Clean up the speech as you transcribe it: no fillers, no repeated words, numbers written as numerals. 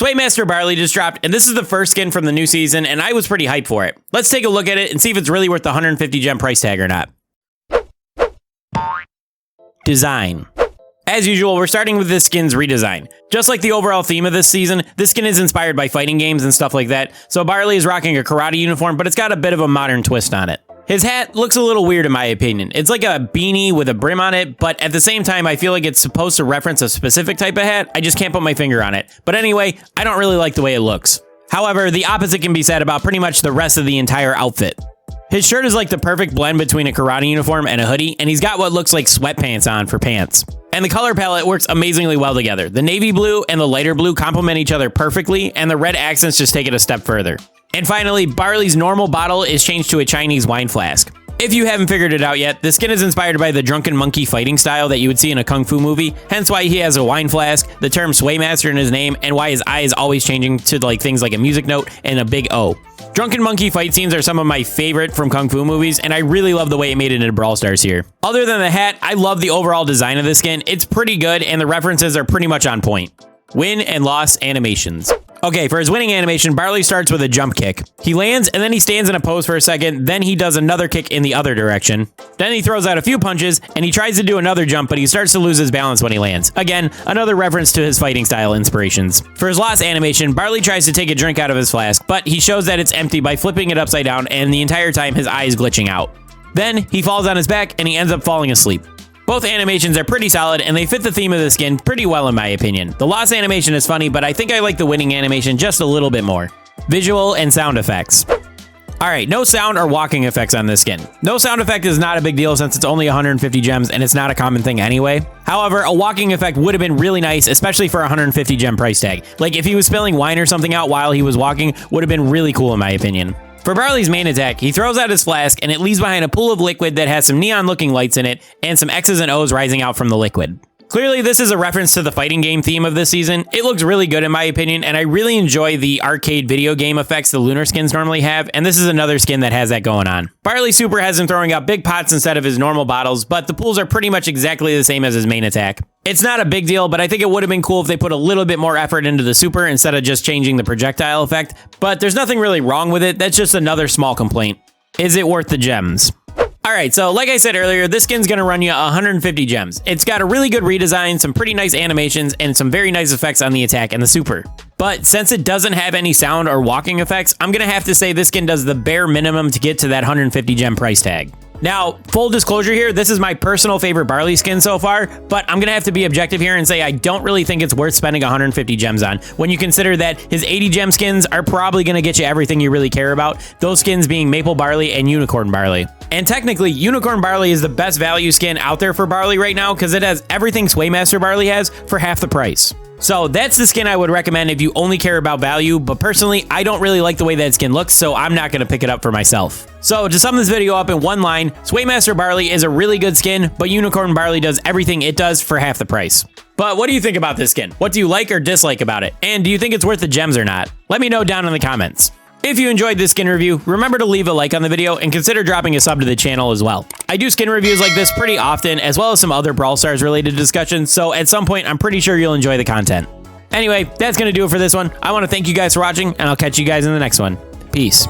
Sway Master Barley just dropped, and this is the first skin from the new season, and I was pretty hyped for it. Let's take a look at it and see if it's really worth the 150 gem price tag or not. Design. As usual, we're starting with this skin's redesign. Just like the overall theme of this season, this skin is inspired by fighting games and stuff like that, so Barley is rocking a karate uniform, but it's got a bit of a modern twist on it. His hat looks a little weird in my opinion. It's like a beanie with a brim on it, but at the same time, I feel like it's supposed to reference a specific type of hat. I just can't put my finger on it. But anyway, I don't really like the way it looks. However, the opposite can be said about pretty much the rest of the entire outfit. His shirt is like the perfect blend between a karate uniform and a hoodie, and he's got what looks like sweatpants on for pants. And the color palette works amazingly well together. The navy blue and the lighter blue complement each other perfectly, and the red accents just take it a step further. And finally, Barley's normal bottle is changed to a Chinese wine flask. If you haven't figured it out yet, the skin is inspired by the drunken monkey fighting style that you would see in a kung fu movie, hence why he has a wine flask, the term Sway Master in his name, and why his eye is always changing to like things like a music note and a big O. Drunken monkey fight scenes are some of my favorite from kung fu movies, and I really love the way it made it into Brawl Stars here. Other than the hat, I love the overall design of this skin. It's pretty good, and the references are pretty much on point. Win and loss animations. Okay, for his winning animation, Barley starts with a jump kick. He lands, and then he stands in a pose for a second, then he does another kick in the other direction. Then he throws out a few punches, and he tries to do another jump, but he starts to lose his balance when he lands. Again, another reference to his fighting style inspirations. For his loss animation, Barley tries to take a drink out of his flask, but he shows that it's empty by flipping it upside down, and the entire time his eye is glitching out. Then, he falls on his back, and he ends up falling asleep. Both animations are pretty solid, and they fit the theme of the skin pretty well in my opinion. The loss animation is funny, but I think I like the winning animation just a little bit more. Visual and sound effects. Alright, no sound or walking effects on this skin. No sound effect is not a big deal since it's only 150 gems and it's not a common thing anyway. However, a walking effect would have been really nice, especially for a 150 gem price tag. Like if he was spilling wine or something out while he was walking, would have been really cool in my opinion. For Barley's main attack, he throws out his flask and it leaves behind a pool of liquid that has some neon-looking lights in it and some X's and O's rising out from the liquid. Clearly, this is a reference to the fighting game theme of this season. It looks really good in my opinion, and I really enjoy the arcade video game effects the lunar skins normally have, and this is another skin that has that going on. Barley Super has him throwing out big pots instead of his normal bottles, but the pools are pretty much exactly the same as his main attack. It's not a big deal, but I think it would have been cool if they put a little bit more effort into the super instead of just changing the projectile effect, but there's nothing really wrong with it. That's just another small complaint. Is it worth the gems? Alright, so like I said earlier, this skin's gonna run you 150 gems. It's got a really good redesign, some pretty nice animations, and some very nice effects on the attack and the super. But since it doesn't have any sound or walking effects, I'm gonna have to say this skin does the bare minimum to get to that 150 gem price tag. Now, full disclosure here, this is my personal favorite Barley skin so far, but I'm gonna have to be objective here and say I don't really think it's worth spending 150 gems on, when you consider that his 80 gem skins are probably gonna get you everything you really care about, those skins being Maple Barley and Unicorn Barley. And technically, Unicorn Barley is the best value skin out there for Barley right now because it has everything Sway Master Barley has for half the price. So that's the skin I would recommend if you only care about value, but personally, I don't really like the way that skin looks, so I'm not going to pick it up for myself. So to sum this video up in one line, Sway Master Barley is a really good skin, but Unicorn Barley does everything it does for half the price. But what do you think about this skin? What do you like or dislike about it? And do you think it's worth the gems or not? Let me know down in the comments. If you enjoyed this skin review, remember to leave a like on the video and consider dropping a sub to the channel as well. I do skin reviews like this pretty often, as well as some other Brawl Stars related discussions, so at some point I'm pretty sure you'll enjoy the content. Anyway, that's going to do it for this one. I want to thank you guys for watching, and I'll catch you guys in the next one. Peace.